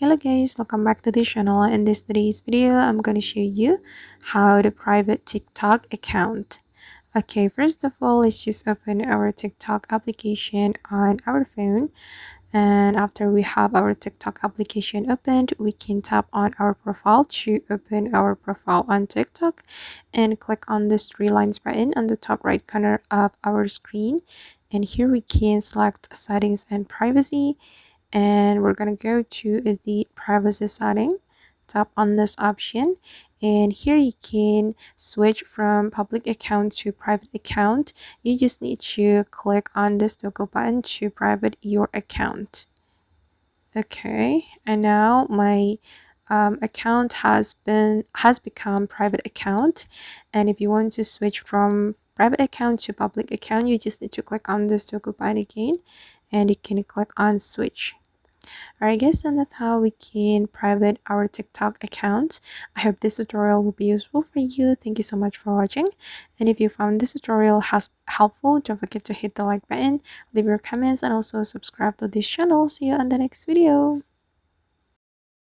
Hello guys, welcome back to the channel. In this today's video, I'm going to show you how to private TikTok account. Okay, first of all, let's just open our TikTok application on our phone. And after we have our TikTok application opened, we can tap on our profile to open our profile on TikTok and click on this three lines button on the top right corner of our screen. And here we can select settings and privacy, and we're gonna go to the privacy setting. Tap on this option, and here you can switch from public account to private account. You just need to click on this toggle button to private your account. Okay, and now my account has become private account. And if you want to switch from private account to public account, you just need to click on this toggle button again, and you can click on switch. Alright guys, and that's how we can private our TikTok account. I hope this tutorial will be useful for you. Thank you so much for watching. And if you found this tutorial helpful, don't forget to hit the like button, leave your comments, and also subscribe to this channel. See you on the next video.